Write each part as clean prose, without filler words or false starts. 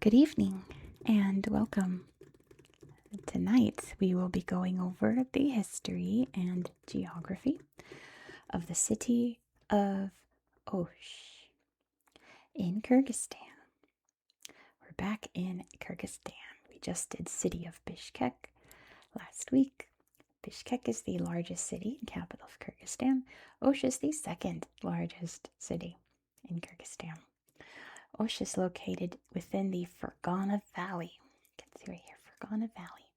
Good evening and welcome. Tonight we will be going over the history and geography of the city of Osh in Kyrgyzstan. We're back in Kyrgyzstan. We just did city of Bishkek last week. Bishkek is the largest city and capital of Kyrgyzstan. Osh is the second largest city in Kyrgyzstan. Osh is located within the Fergana Valley. You can see right here, Fergana Valley,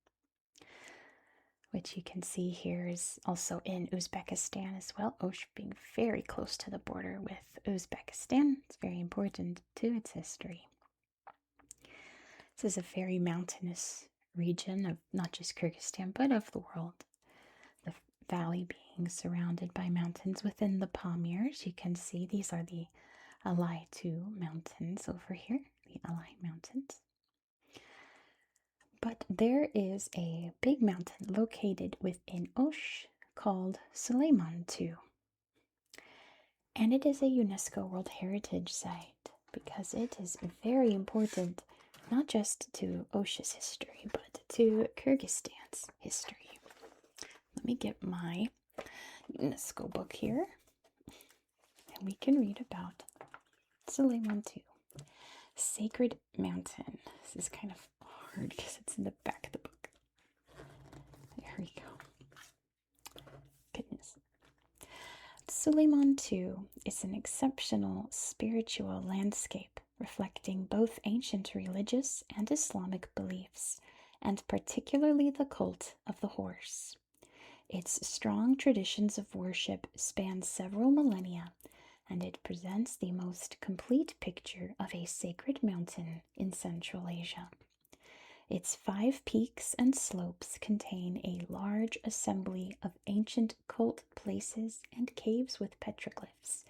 which you can see here is also in Uzbekistan as well. Osh being very close to the border with Uzbekistan. It's very important to its history. This is a very mountainous region of not just Kyrgyzstan, but of the world. The valley being surrounded by mountains within the Pamirs. You can see these are the Sulaiman-Too mountains over here, the Sulaiman Mountains. But there is a big mountain located within Osh called Sulaiman-Too. And it is a UNESCO World Heritage Site because it is very important not just to Osh's history, but to Kyrgyzstan's history. Let me get my UNESCO book here, and we can read about Sulaiman-Too. Sacred Mountain. This is kind of hard because it's in the back of the book. There we go. Goodness. Sulaiman-Too is an exceptional spiritual landscape reflecting both ancient religious and Islamic beliefs, and particularly the cult of the horse. Its strong traditions of worship span several millennia, and it presents the most complete picture of a sacred mountain in Central Asia. Its 5 peaks and slopes contain a large assembly of ancient cult places and caves with petroglyphs,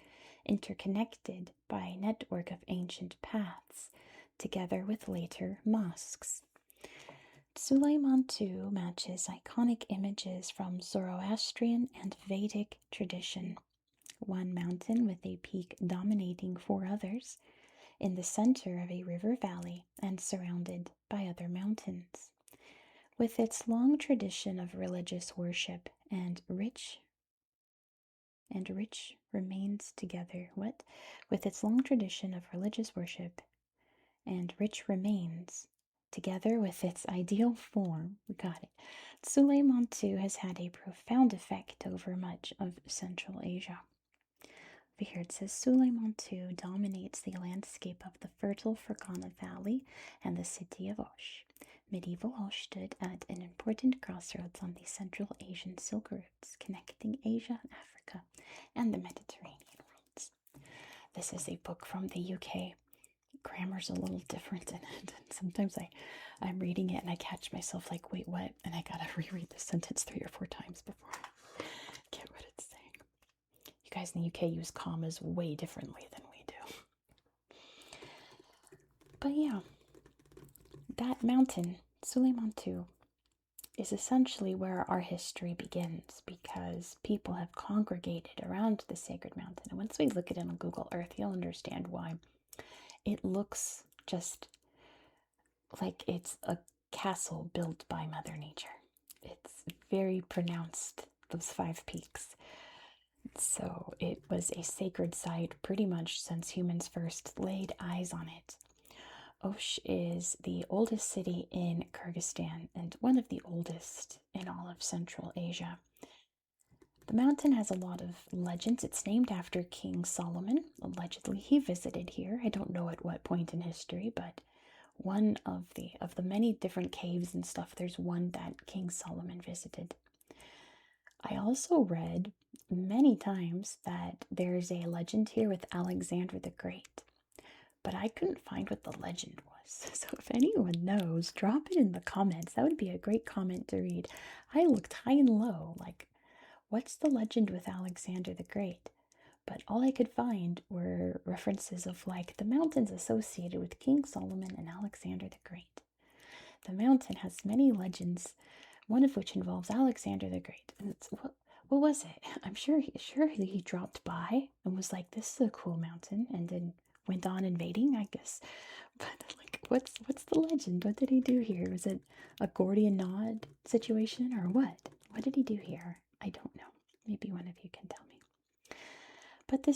interconnected by a network of ancient paths, together with later mosques. Sulaiman-Too matches iconic images from Zoroastrian and Vedic tradition. One mountain with a peak dominating 4 others, in the center of a river valley and surrounded by other mountains. With its long tradition of religious worship and rich remains together. With its long tradition of religious worship and rich remains, together with its ideal form, we got it. Sulaiman-Too has had a profound effect over much of Central Asia. Over here it says Sulaiman-Too dominates the landscape of the fertile Fergana Valley and the city of Osh. Medieval Osh stood at an important crossroads on the Central Asian Silk routes, connecting Asia and Africa and the Mediterranean worlds. This is a book from the UK. Grammar's a little different in it, and sometimes I'm reading it and I catch myself like, wait, what? And I gotta reread the sentence 3 or 4 times before I get what it's saying. You guys in the UK use commas way differently than we do. But yeah, that mountain, Sulaiman-Too, is essentially where our history begins because people have congregated around the sacred mountain. And once we look at it on Google Earth, you'll understand why. It looks just like it's a castle built by Mother Nature. It's very pronounced, those 5 peaks. So it was a sacred site pretty much since humans first laid eyes on it. Osh is the oldest city in Kyrgyzstan and one of the oldest in all of Central Asia. The mountain has a lot of legends. It's named after King Solomon. Allegedly, he visited here. I don't know at what point in history, but one of the many different caves and stuff, there's one that King Solomon visited. I also read many times that there's a legend here with Alexander the Great, but I couldn't find what the legend was. So if anyone knows, drop it in the comments. That would be a great comment to read. I looked high and low, like, what's the legend with Alexander the Great? But all I could find were references of like the mountains associated with King Solomon and Alexander the Great. The mountain has many legends, one of which involves Alexander the Great. And it's, what was it? I'm sure he dropped by and was like, this is a cool mountain, and then went on invading, I guess. But like, What's the legend? What did he do here? Was it a Gordian knot situation or what? What did he do here? I don't know. Maybe one of you can tell me. But the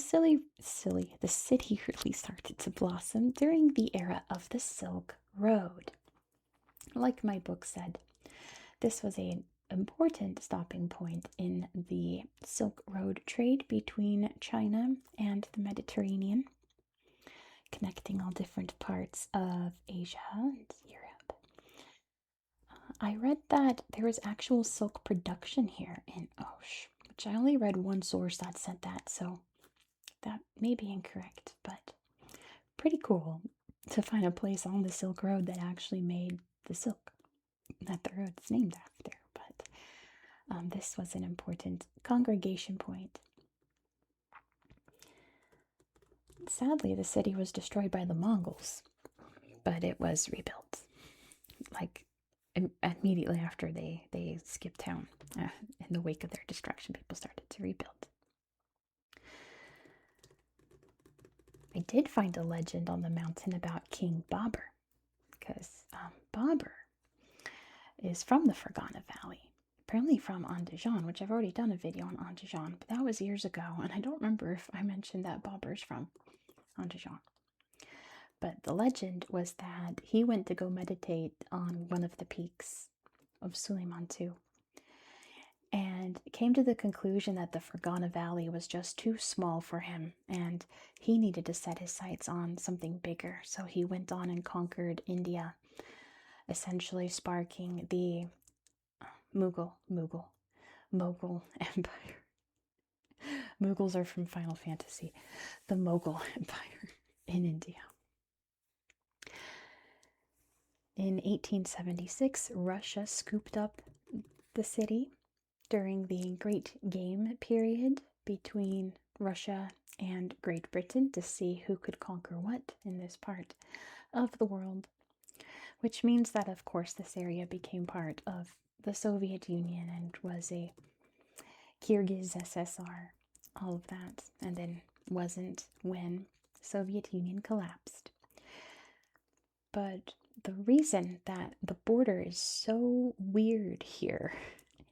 the city really started to blossom during the era of the Silk Road. Like my book said, this was an important stopping point in the Silk Road trade between China and the Mediterranean, connecting all different parts of Asia and Europe. I read that there was actual silk production here in Osh, which I only read one source that said that, so that may be incorrect, but pretty cool to find a place on the Silk Road that actually made the silk that the road is named after. But this was an important congregation point. Sadly, the city was destroyed by the Mongols, but it was rebuilt. Like immediately after they skipped town, in the wake of their destruction, people started to rebuild. I did find a legend on the mountain about King Babur, because Babur is from the Fergana Valley, apparently from Andijan, which I've already done a video on Andijan, but that was years ago, and I don't remember if I mentioned that Babur's from Andijan. But the legend was that he went to go meditate on one of the peaks of Sulaiman-Too and came to the conclusion that the Fergana Valley was just too small for him and he needed to set his sights on something bigger. So he went on and conquered India, essentially sparking the Mughal Empire. Mughals are from Final Fantasy. The Mughal Empire in India. In 1876, Russia scooped up the city during the Great Game period between Russia and Great Britain to see who could conquer what in this part of the world, which means that, of course, this area became part of the Soviet Union and was a Kyrgyz SSR, all of that, and then wasn't when the Soviet Union collapsed. But the reason that the border is so weird here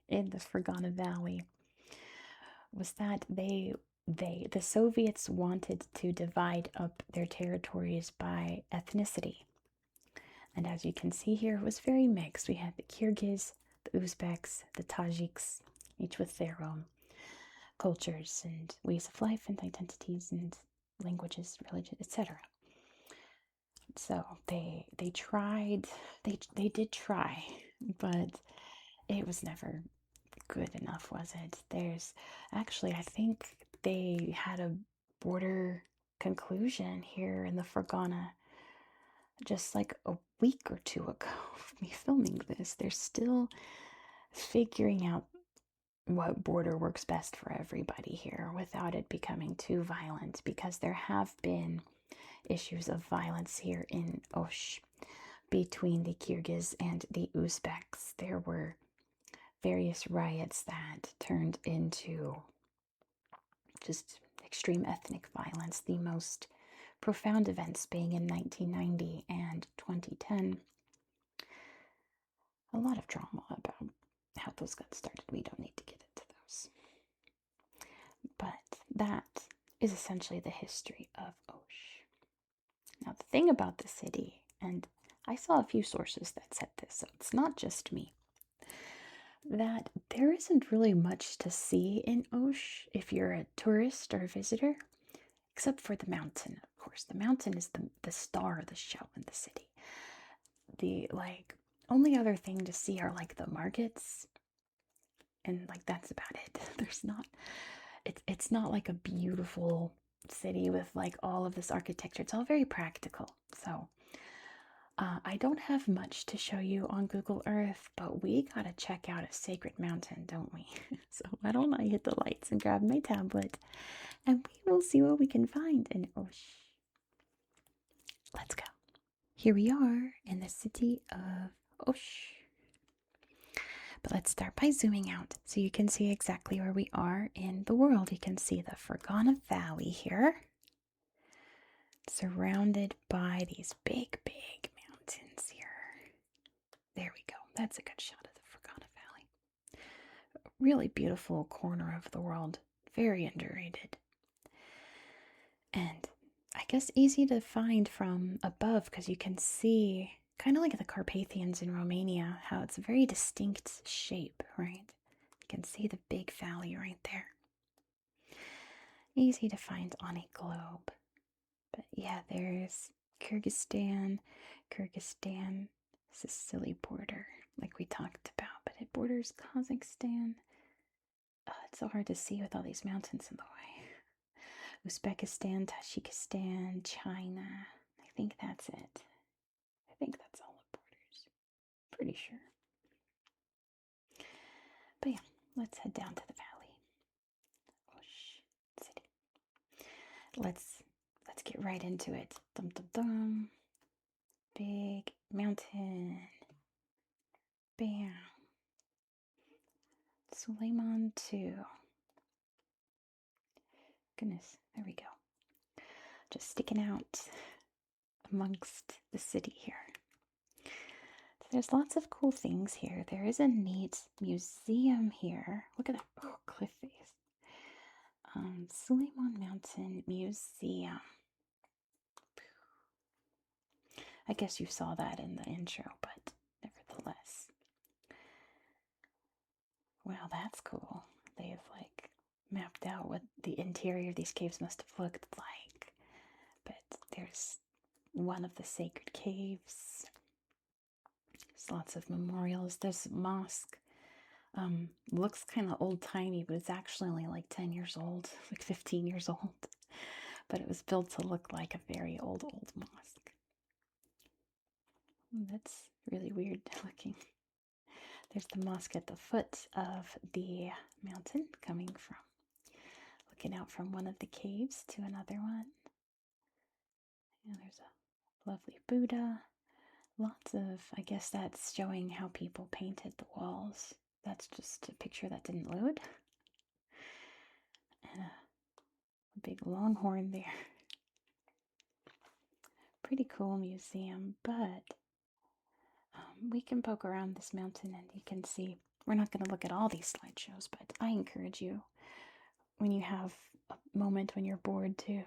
in the Fergana Valley was that the Soviets wanted to divide up their territories by ethnicity. And as you can see here, it was very mixed. We had the Kyrgyz, the Uzbeks, the Tajiks, each with their own cultures and ways of life and identities and languages, religion, etc. So they did try, but it was never good enough, was it? There's actually, I think they had a border conclusion here in the Fergana just like a week or two ago of me filming this. They're still figuring out what border works best for everybody here without it becoming too violent, because there have been issues of violence here in Osh between the Kyrgyz and the Uzbeks. There were various riots that turned into just extreme ethnic violence, the most profound events being in 1990 and 2010. A lot of drama about how those got started. We don't need to get into those. But that is essentially the history of Osh. Now, the thing about the city, and I saw a few sources that said this, so it's not just me, that there isn't really much to see in Osh if you're a tourist or a visitor, except for the mountain, of course. The mountain is the star of the show in the city. The, only other thing to see are, the markets, and, that's about it. There's not, it's not, a beautiful city with, all of this architecture. It's all very practical, so I don't have much to show you on Google Earth, but we gotta check out a sacred mountain, don't we? So why don't I hit the lights and grab my tablet, and we will see what we can find in Osh. Let's go. Here we are in the city of Osh. But let's start by zooming out so you can see exactly where we are in the world. You can see the Fergana Valley here, surrounded by these big, big mountains here. There we go. That's a good shot of the Fergana Valley. A really beautiful corner of the world. Very underrated. And I guess easy to find from above because you can see, kind of like the Carpathians in Romania, how it's a very distinct shape, right? You can see the big valley right there. Easy to find on a globe. But yeah, there's Kyrgyzstan, Sicily border, like we talked about, but it borders Kazakhstan. It's so hard to see with all these mountains in the way. Uzbekistan, Tajikistan, China. I think that's it. I think that's all the borders. Pretty sure. But yeah, let's head down to the valley. City. Let's get right into it. Dum dum dum. Big mountain. Bam. Sulaiman-Too. Goodness, there we go. Just sticking out amongst the city here. So there's lots of cool things here. There is a neat museum here. Look at that cliff face. Sulaiman Mountain Museum. I guess you saw that in the intro, but nevertheless. Wow, that's cool. They've like mapped out what the interior of these caves must have looked like. But there's one of the sacred caves. There's lots of memorials. There's a mosque. Looks kind of old-timey, but it's actually only like 10 years old, like 15 years old. But it was built to look like a very old mosque. That's really weird looking. There's the mosque at the foot of the mountain, looking out from one of the caves to another one. And there's a lovely Buddha. Lots of, I guess that's showing how people painted the walls. That's just a picture that didn't load. And a big longhorn there. Pretty cool museum, but we can poke around this mountain and you can see, we're not going to look at all these slideshows, but I encourage you, when you have a moment when you're bored, to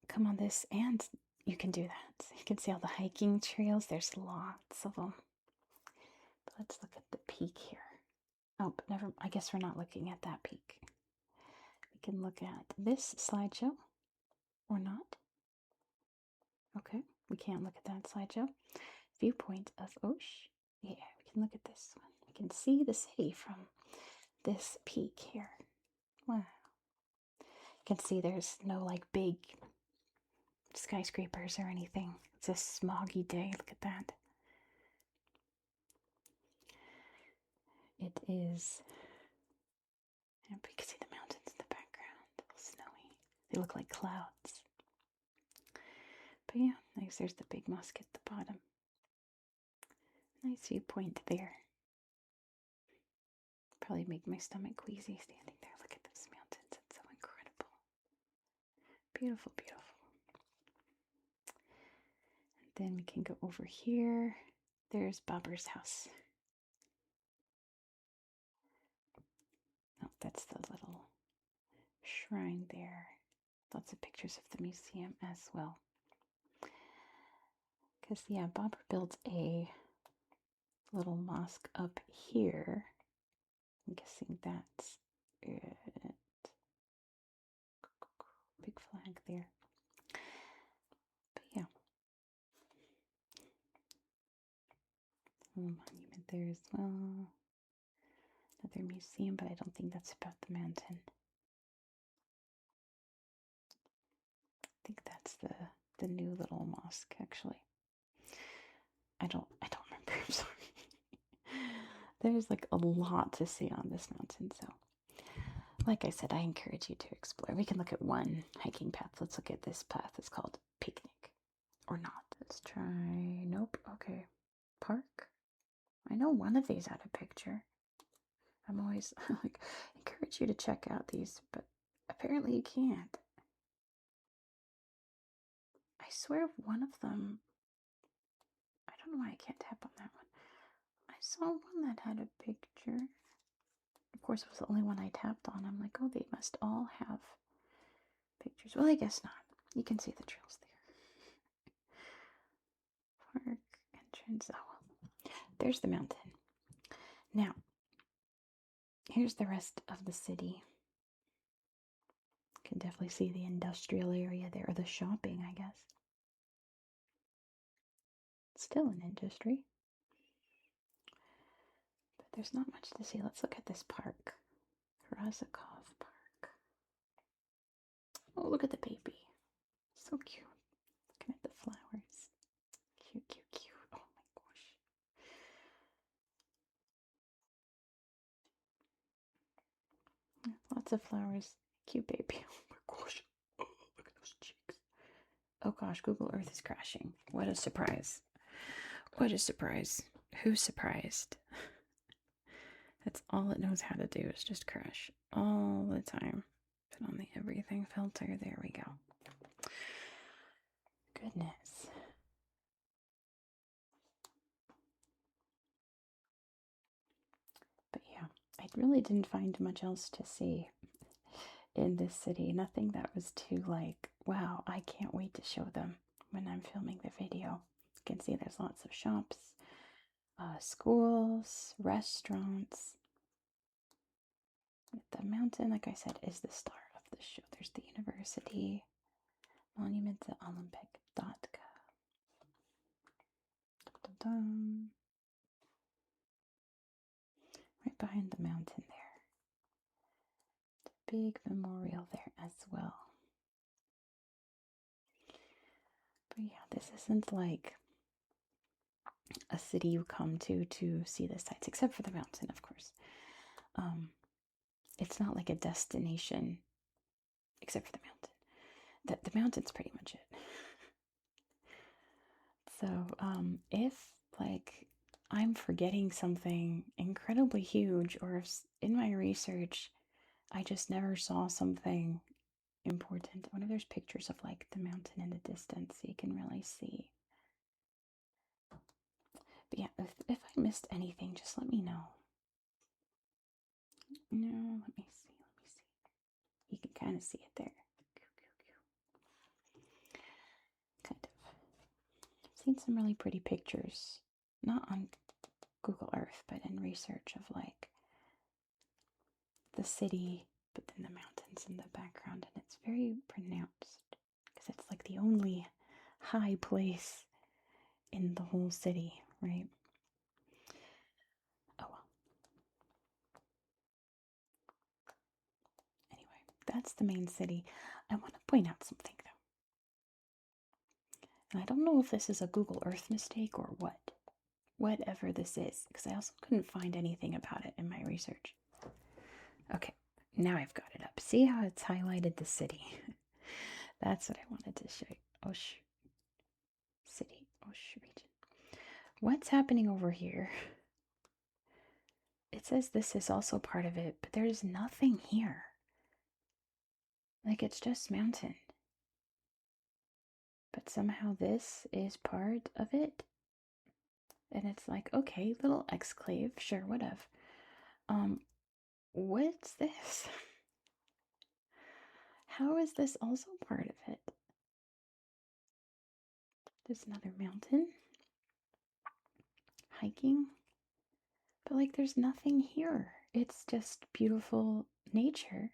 come on this, and you can do that. You can see all the hiking trails. There's lots of them. But let's look at the peak here. Oh, I guess we're not looking at that peak. We can look at this slideshow or not. Okay, we can't look at that slideshow. Viewpoint of Osh. Yeah, we can look at this one. We can see the city from this peak here. Wow. You can see there's no like big skyscrapers or anything. It's a smoggy day. Look at that. It is. And you can see the mountains in the background. All snowy. They look like clouds. But yeah, nice. There's the big mosque at the bottom. Nice viewpoint there. Probably make my stomach queasy standing there. Look at those mountains. It's so incredible. Beautiful, beautiful. And then we can go over here. There's Babur's house. Oh, that's the little shrine there. Lots of pictures of the museum as well. Because, yeah, Babur built a little mosque up here. I'm guessing that's it. Big flag there. But yeah. A monument there as well. Another museum, but I don't think that's about the mountain. I think that's the new little mosque, actually. I don't remember. I'm sorry. There's like a lot to see on this mountain, so like I said, I encourage you to explore. We can look at one hiking path. Let's look at this path. It's called Picnic. Or not. Let's try. Nope. Okay. Park. I know one of these had a picture. I'm always like, encourage you to check out these, but apparently you can't. I swear one of them don't know why I can't tap on that one. I saw one that had a picture. Of course, it was the only one I tapped on. I'm like, oh, they must all have pictures. Well, I guess not. You can see the trails there. Park entrance. Oh, well. There's the mountain. Now, here's the rest of the city. You can definitely see the industrial area there, or the shopping, I guess. Still an industry. But there's not much to see. Let's look at this park. Razakov Park. Oh, look at the baby. So cute. Looking at the flowers. Cute, cute, cute. Oh my gosh. Lots of flowers. Cute baby. Oh my gosh. Oh, look at those cheeks. Oh gosh, Google Earth is crashing. What a surprise. What a surprise. Who's surprised? That's all it knows how to do is just crash all the time. Put on the everything filter. There we go. Goodness. But yeah, I really didn't find much else to see in this city. Nothing that was too like, wow, I can't wait to show them when I'm filming the video. You can see there's lots of shops, schools, restaurants. The mountain, like I said, is the star of the show. There's the university, monument to Olympic Datka. Right behind the mountain there. The big memorial there as well. But yeah, this isn't like a city you come to see the sights, except for the mountain, of course. It's not like a destination, except for the mountain. The mountain's pretty much it. So, if like I'm forgetting something incredibly huge, or if in my research I just never saw something important. I wonder if there's pictures of like the mountain in the distance so you can really see. But yeah, if I missed anything, just let me know. No, let me see. You can kind of see it there. Kind of. I've seen some really pretty pictures, not on Google Earth, but in research of like the city, but then the mountains in the background, and it's very pronounced because it's like the only high place in the whole city, right? Oh well. Anyway, that's the main city. I want to point out something though. And I don't know if this is a Google Earth mistake or what. Whatever this is, because I also couldn't find anything about it in my research. Okay, now I've got it up. See how it's highlighted the city? That's what I wanted to show you. Osh city, Osh region. What's happening over here? It says this is also part of it, but there's nothing here. Like, it's just mountain. But somehow this is part of it. And it's like, okay, little exclave, sure, whatever. What's this? How is this also part of it? There's another mountain. Hiking. But like, there's nothing here. It's just beautiful nature.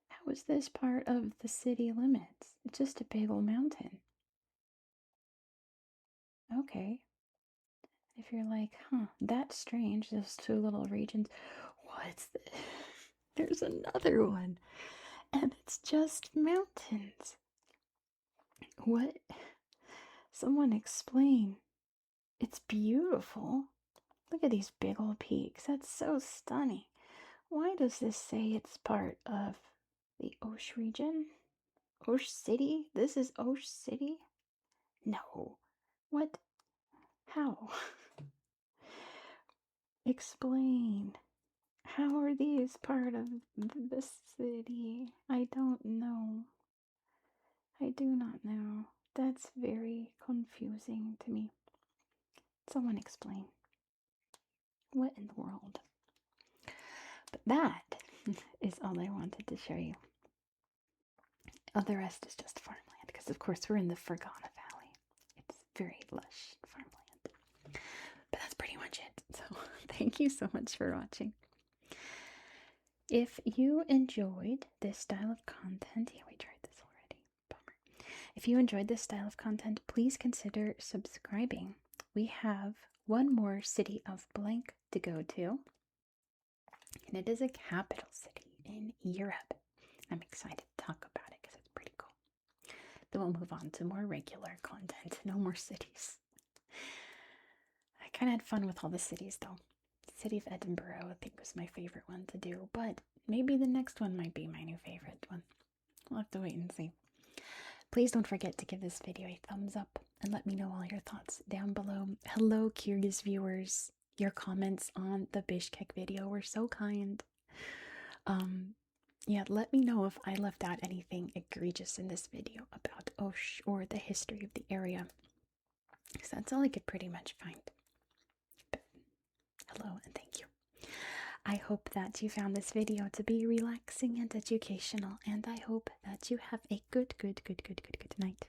How is this part of the city limits? It's just a big old mountain. Okay. If you're like, huh, that's strange, those two little regions. What's this? There's another one. And it's just mountains. What? Someone explain. It's beautiful. Look at these big old peaks. That's so stunning. Why does this say it's part of the Osh region? Osh City? This is Osh City? No. What? How? Explain. How are these part of the city? I don't know. I do not know. That's very confusing to me. Someone explain. What in the world? But that is all I wanted to show you. Oh, the rest is just farmland, because of course we're in the Fergana Valley. It's very lush farmland. But that's pretty much it. So thank you so much for watching. If you enjoyed this style of content, yeah, we tried this already. Bummer. If you enjoyed this style of content, please consider subscribing. We have one more city of blank to go to, and it is a capital city in Europe. I'm excited to talk about it because it's pretty cool. Then we'll move on to more regular content. No more cities. I kind of had fun with all the cities though. The city of Edinburgh, I think, was my favorite one to do, but maybe the next one might be my new favorite one. We'll have to wait and see. Please don't forget to give this video a thumbs up and let me know all your thoughts down below. Hello, Kyrgyz viewers. Your comments on the Bishkek video were so kind. Yeah, let me know if I left out anything egregious in this video about Osh or the history of the area, because that's all I could pretty much find. But hello and thank you. I hope that you found this video to be relaxing and educational, and I hope that you have a good night.